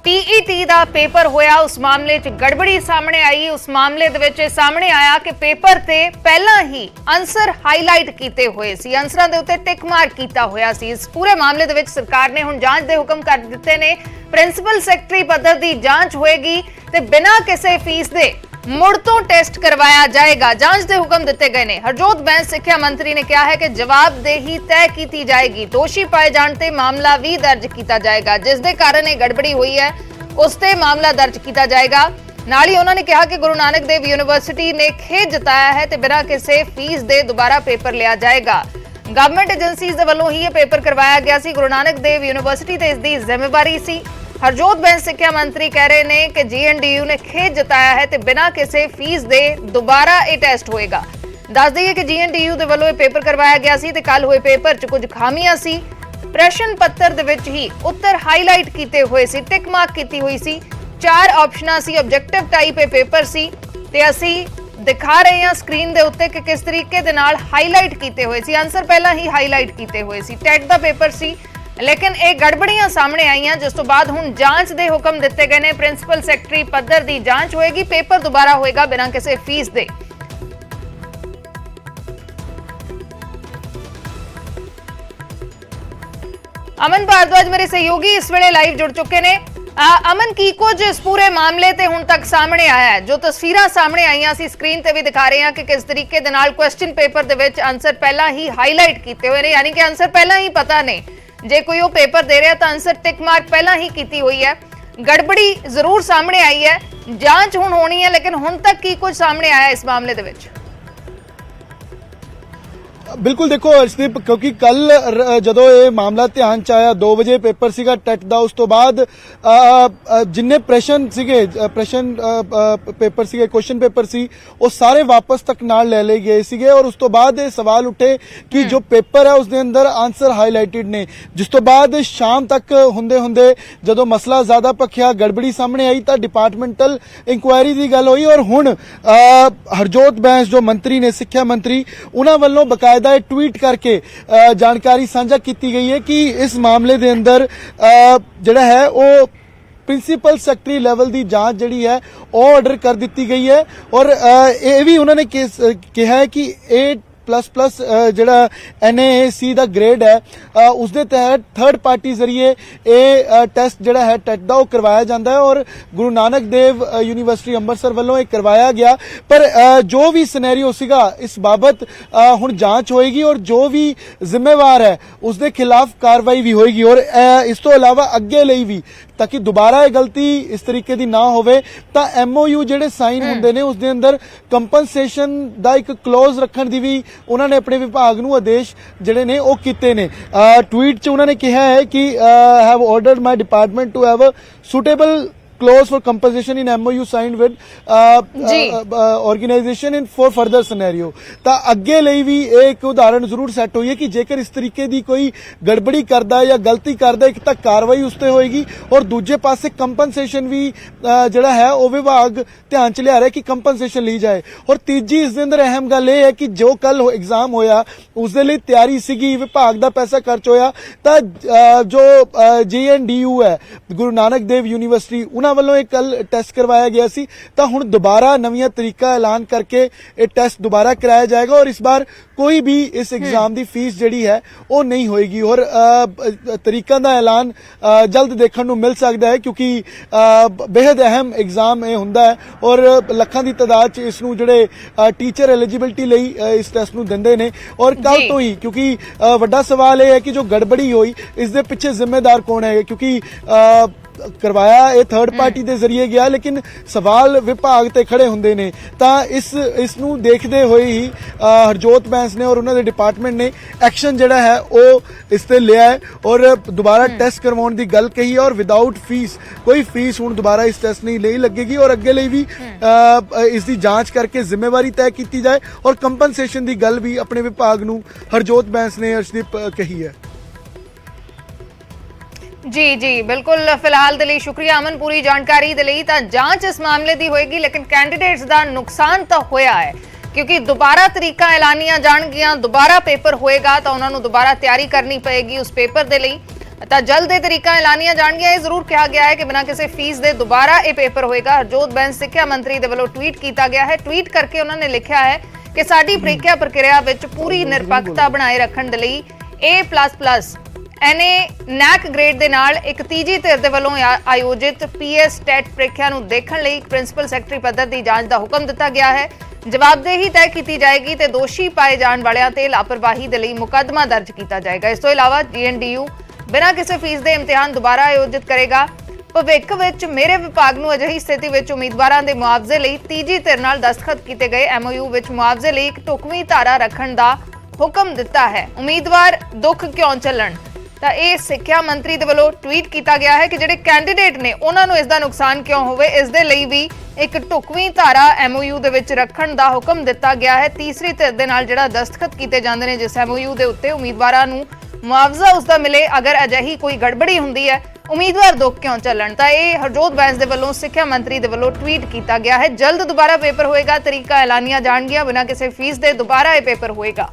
TET ਦਾ paper ਹੋਇਆ, ਉਸ ਮਾਮਲੇ 'ਚ ਗੜਬੜੀ ਸਾਹਮਣੇ ਆਈ। ਉਸ ਮਾਮਲੇ ਦੇ ਵਿੱਚ ਸਾਹਮਣੇ ਆਇਆ ਕਿ ਪੇਪਰ ਤੇ ਪਹਿਲਾਂ ਹੀ ਆਨਸਰ ਹਾਈਲਾਈਟ ਕੀਤੇ ਹੋਏ ਸੀ, ਆਨਸਰਾਂ ਦੇ ਉੱਤੇ ਟਿਕ ਮਾਰਕ ਕੀਤਾ ਹੋਇਆ ਸੀ। ਇਸ ਪੂਰੇ ਮਾਮਲੇ ਦੇ ਵਿੱਚ ਸਰਕਾਰ ਨੇ ਹੁਣ ਜਾਂਚ ਦੇ ਹੁਕਮ ਕਰ ਦਿੱਤੇ ਨੇ। ਪ੍ਰਿੰਸੀਪਲ ਸੈਕਟਰੀ ਪੱਧਰ ਦੀ ਜਾਂਚ ਹੋਏਗੀ ਤੇ ਬਿਨਾਂ ਕਿਸੇ ਫੀਸ ਦੇ ਮੁੜ ਤੋਂ ਟੈਸਟ करवाया जाएगा। जांच के हुक्म दिते गए ने। हरजोत बैंस सिक्ख्या मंत्री ने कहा है कि जवाबदेही तय की जाएगी, दोषी पाए जाने ते मामला भी दर्ज किया जाएगा, जिस दे कारण ये गड़बड़ी हुई है उस ते मामला दर्ज किया जाएगा। नाल ही उन्होंने कहा कि गुरु नानक देव यूनिवर्सिटी ने खेद जताया है ते बिना किसी फीस दे दोबारा पेपर लिया जाएगा। गवर्नमेंट एजेंसीज दे वल्लों ही ये पेपर करवाया गया सी। गुरु नानक देव यूनिवर्सिटी ते इसकी जिम्मेवारी सी। हरजोत बैंस सिक्ख्या मंत्री कह रहे हैं कि GNDU ने खेद जताया है तो बिना किसी फीस दे दोबारा ये टेस्ट होएगा। दस दईए कि GNDU के वलों पेपर करवाया गया सी ते कल हुए पेपर च कुछ खामियां सी। प्रश्न पत्र दे विच ही उत्तर हाईलाइट किए हुए सी, टिक मार्क की हुई सी, 4 ऑप्शनां सी, ऑब्जेक्टिव टाइप पेपर सी ते असी दिखा रहे हैं स्क्रीन दे उत्ते कि किस तरीके दे नाल हाईलाइट किए हुए सी, आंसर पहला ही हाईलाइट किए हुए सी। टैट का पेपर सी, लेकिन ये गड़बड़ियां सामने आईयां, जिस तो बाद हुण जांच दे हुक्म दिते गए ने। प्रिंसीपल सैकटरी पद्धर दी जांच होएगी, पेपर दोबारा होएगा बिना किसी फीस दे। अमन भारद्वाज मेरे सहयोगी इस वेले लाइव जुड़ चुके ने। अमन, की कुछ इस पूरे मामले ते हुण तक सामने आया है? जो तस्वीरां सामने आईयां सी स्क्रीन ते भी दिखा रहे हैं कि किस तरीके दे नाल क्वेश्चन पेपर दे विच आंसर पहला ही हाईलाइट कीते हुए ने, यानी कि आंसर पहला ही पता ने। जे कोई वो पेपर दे रहा तो आंसर टिक मार्क पहला ही की हुई है। गड़बड़ी जरूर सामने आई है, जांच हुण होनी है, लेकिन हुण तक की कुछ सामने आया इस मामले दे विच? बिल्कुल देखो अर्शदीप, क्योंकि कल जदों ये मामला ध्यान च आया 2 वजे पेपर सीगा टैट दा, उस तो बाद जिन्ने प्रश्न पेपर सीगे क्वेश्चन पेपर सी वो सारे वापस तक नाल ले ले गए सीगे। और उस तो बाद ये सवाल उठे कि जो पेपर है उसके अंदर आंसर हाईलाइटेड ने, जिस तो बाद शाम तक हुंदे हुंदे जदों मसला ज्यादा भखिया, गड़बड़ी सामने आई तो डिपार्टमेंटल इंक्वायरी की गल हुई। और हुण हरजोत बैंस जो मंत्री ने, सिक्ख्या मंत्री, उन्हां वल्लों बकायदा ट्वीट करके जानकारी साझा की गई है कि इस मामले के अंदर जिहड़ा है वो प्रिंसीपल सैकटरी लेवल की जांच जिहड़ी है वो ऑर्डर कर दी गई है। और ये भी उन्होंने कहा है कि 8++ जिहड़ा NAAC दा ग्रेड है उसके तहत थर्ड पार्टी जरिए ये टेस्ट जिहड़ा है टैट दा करवाया जाता है। और गुरु नानक देव यूनिवर्सिटी अंमृतसर वालों ये करवाया गया, पर जो भी सिनेरियो सीगा इस बाबत हुण जांच होएगी और जो भी जिम्मेवार है उसके खिलाफ कार्रवाई भी होएगी। और इस तो अलावा अगे ਲਈ भी ताकि दोबारा ये गलती इस तरीके की ना होवे तां MOU जिहड़े साइन हुंदे ने उसके अंदर कंपनसेशन दा एक क्लोज रखण दी भी उन्होंने अपने विभाग नूं आदेश जिहड़े ने वो कीते ने। ट्वीट च उन्होंने कहा है कि have ordered my department to have a suitable clause for compensation in MOU signed with organization in for further scenario। ਤਾਂ ਅੱਗੇ ਲਈ ਵੀ ਇੱਕ ਉਦਾਹਰਨ ਜ਼ਰੂਰ ਸੈੱਟ ਹੋਈ ਹੈ ਕਿ ਜੇਕਰ ਇਸ ਤਰੀਕੇ ਦੀ ਕੋਈ ਗੜਬੜੀ ਕਰਦਾ ਹੈ ਜਾਂ ਗਲਤੀ ਕਰਦਾ, ਇੱਕ ਤਾਂ ਕਾਰਵਾਈ ਉਸ ਤੇ ਹੋਏਗੀ ਔਰ ਦੂਜੇ ਪਾਸੇ ਕੰਪਨਸੇਸ਼ਨ ਵੀ ਜਿਹੜਾ ਹੈ ਉਹ ਵਿਭਾਗ ਧਿਆਨ ਚ ਲਿਆ ਰਿਹਾ ਕਿ ਕੰਪਨਸੇਸ਼ਨ ਲਈ ਜਾਏ। ਔਰ ਤੀਜੀ ਇਸ ਦੇ ਅੰਦਰ ਅਹਿਮ ਗੱਲ ਇਹ ਹੈ ਕਿ ਜੋ ਕੱਲ ਐਗਜ਼ਾਮ ਹੋਇਆ ਉਸ ਦੇ ਲਈ ਤਿਆਰੀ ਸੀਗੀ, ਵਿਭਾਗ ਦਾ ਪੈਸਾ ਖਰਚ ਹੋਇਆ, ਤਾਂ ਜੋ GNDU ਹੈ ਗੁਰੂ ਨਾਨਕ ਦੇਵ ਯੂਨੀਵਰਸਿਟੀ ਉਹਨਾਂ ਵੱਲੋਂ ਇਹ ਕੱਲ ਟੈਸਟ ਕਰਵਾਇਆ ਗਿਆ ਸੀ, ਤਾਂ ਹੁਣ ਦੁਬਾਰਾ ਨਵੀਆਂ ਤਰੀਕਾ ਐਲਾਨ ਕਰਕੇ ਇਹ ਟੈਸਟ ਦੁਬਾਰਾ कराया जाएगा। और इस बार कोई भी इस एग्जाम की फीस जिहड़ी है वो नहीं होएगी। और तरीका का ऐलान जल्द देखने को मिल सकता है, क्योंकि बेहद अहम एग्जाम ये हुंदा है और लखां की तादाद च इस नूं जिहड़े टीचर एलिजिबिलिटी लई इस टेस्ट नूं दिंदे ने। और कल तो ही, क्योंकि वड्डा सवाल यह है कि जो गड़बड़ी हुई इस दे पिछे जिम्मेदार कौन है, क्योंकि करवाया ये थर्ड पार्टी के जरिए गया, लेकिन सवाल विभाग ते खड़े हुंदे ने। तां इस नूं देखदे होए ही हरजोत बैंस ने और उन्होंने डिपार्टमेंट ने एक्शन जिहड़ा है वो इस ते लिया है और दोबारा टेस्ट करवाउण दी गल कही है। और विदाउट फीस, कोई फीस हुण दोबारा इस टेस्ट नहीं लगेगी और अगे ਲਈ भी इसकी जांच करके जिम्मेवारी तय की जाए और कंपनसेशन की गल भी अपने विभाग नूं हरजोत बैंस ने अर्शदीप कही है। जी जी बिल्कुल, फिलहाल दे लई शुक्रिया अमन, पूरी जानकारी दे लई। तां जांच इस मामले की होएगी, लेकिन कैंडीडेट्स का नुकसान तो होया है, क्योंकि दोबारा तरीका ऐलानिया जाणगियां, दोबारा पेपर होएगा तो उन्होंने दोबारा तैयारी करनी पएगी उस पेपर दे लई। ਤਾਂ ਜਲਦ ਇਹ ਤਰੀਕਾਂ ਐਲਾਨੀਆਂ ਜਾਣਗੀਆਂ। ਇਹ ਜ਼ਰੂਰ ਕਿਹਾ ਗਿਆ ਹੈ ਕਿ ਬਿਨਾਂ ਕਿਸੇ ਫੀਸ ਦੇ ਦੁਬਾਰਾ ਇਹ ਪੇਪਰ ਹੋਏਗਾ। ਹਰਜੋਤ ਬੈਂਸ ਸਿੱਖਿਆ ਮੰਤਰੀ ਦੇ ਵੱਲੋਂ ਟਵੀਟ ਕੀਤਾ ਗਿਆ ਹੈ। ਟਵੀਟ ਕਰਕੇ ਉਹਨਾਂ ਨੇ ਲਿਖਿਆ ਹੈ ਕਿ ਸਾਡੀ ਪ੍ਰੀਖਿਆ ਪ੍ਰਕਿਰਿਆ ਵਿੱਚ ਪੂਰੀ ਨਿਰਪੱਖਤਾ ਬਣਾਏ ਰੱਖਣ ਦੇ ਲਈ A++ NAC ਗ੍ਰੇਡ ਦੇ ਨਾਲ ਇੱਕ ਤੀਜੀ ਧਿਰ ਦੇ ਵੱਲੋਂ ਆਯੋਜਿਤ PS ਟੈਟ ਪ੍ਰੀਖਿਆ ਨੂੰ ਦੇਖਣ ਲਈ ਪ੍ਰਿੰਸੀਪਲ ਸੈਕਟਰੀ ਪੱਧਰ ਦੀ ਜਾਂਚ ਦਾ ਹੁਕਮ ਦਿੱਤਾ ਗਿਆ ਹੈ। ਜਵਾਬਦੇਹੀ ਤੈਅ ਕੀਤੀ ਜਾਏਗੀ ਤੇ ਦੋਸ਼ੀ ਪਾਏ ਜਾਣ ਵਾਲਿਆਂ ਤੇ ਲਾਪਰਵਾਹੀ ਦੇ ਲਈ ਮੁਕੱਦਮਾ ਦਰਜ ਕੀਤਾ ਜਾਏਗਾ। ਇਸ ਤੋਂ ਇਲਾਵਾ GNDU ਬਿਨਾਂ ਕਿਸੇ ਫੀਸ ਦੇ ਇਮਤਿਹਾਨ ਦੁਬਾਰਾ ਆਯੋਜਿਤ ਕਰੇਗਾ। ਭਵਿੱਖ ਵਿੱਚ ਮੇਰੇ ਵਿਭਾਗ ਨੂੰ ਅਜਿਹੀ ਸਥਿਤੀ ਵਿੱਚ ਉਮੀਦਵਾਰਾਂ ਦੇ ਮੁਆਵਜ਼ੇ ਲਈ ਤੀਜੀ ਧਿਰ ਨਾਲ ਦਸਤਖਤ ਕੀਤੇ ਗਏ MOU ਵਿੱਚ ਮੁਆਵਜ਼ੇ ਲਈ ਇੱਕ ਢੁਕਵੀਂ ਧਾਰਾ ਰੱਖਣ ਦਾ ਹੁਕਮ ਦਿੱਤਾ ਹੈ। ਉਮੀਦਵਾਰ ਦੁੱਖ ਕਿਉਂ ਝੱਲਣ? ਤਾਂ ਇਹ ਸਿੱਖਿਆ ਮੰਤਰੀ ਦੇ ਵੱਲੋਂ ਟਵੀਟ ਕੀਤਾ ਗਿਆ ਹੈ ਕਿ ਜਿਹੜੇ ਕੈਂਡੀਡੇਟ ਨੇ ਉਹਨਾਂ ਨੂੰ ਇਸ ਦਾ ਨੁਕਸਾਨ ਕਿਉਂ ਹੋਵੇ, ਇਸ ਦੇ ਲਈ ਵੀ ਇੱਕ ਢੁਕਵੀਂ ਧਾਰਾ MOU ਦੇ ਵਿੱਚ ਰੱਖਣ ਦਾ ਹੁਕਮ ਦਿੱਤਾ ਗਿਆ ਹੈ। ਤੀਸਰੀ ਧਿਰ ਦੇ ਨਾਲ ਜਿਹੜਾ ਦਸਤਖਤ ਕੀਤੇ ਜਾਂਦੇ ਨੇ ਜਿਸ MOU ਦੇ ਉੱਤੇ ਉਮੀਦਵਾਰਾਂ ਨੂੰ ਮੁਆਵਜ਼ਾ ਉਸਦਾ ਮਿਲੇ। ਅਗਰ ਅਜਿਹੀ ਕੋਈ ਗੜਬੜੀ ਹੁੰਦੀ ਹੈ ਉਮੀਦਵਾਰ ਦੁੱਖ ਕਿਉਂ ਝੱਲਣ? ਤਾਂ ਇਹ ਹਰਜੋਤ ਬੈਂਸ ਦੇ ਵੱਲੋਂ ਸਿੱਖਿਆ ਮੰਤਰੀ ਦੇ ਵੱਲੋਂ ਟਵੀਟ ਕੀਤਾ ਗਿਆ ਹੈ। ਜਲਦ ਦੁਬਾਰਾ ਪੇਪਰ ਹੋਏਗਾ, ਤਰੀਕਾ ਐਲਾਨੀਆਂ ਜਾਣਗੀਆਂ। ਬਿਨਾਂ ਕਿਸੇ ਫੀਸ ਦੇ ਦੁਬਾਰਾ ਇਹ ਪੇਪਰ ਹੋਏਗਾ।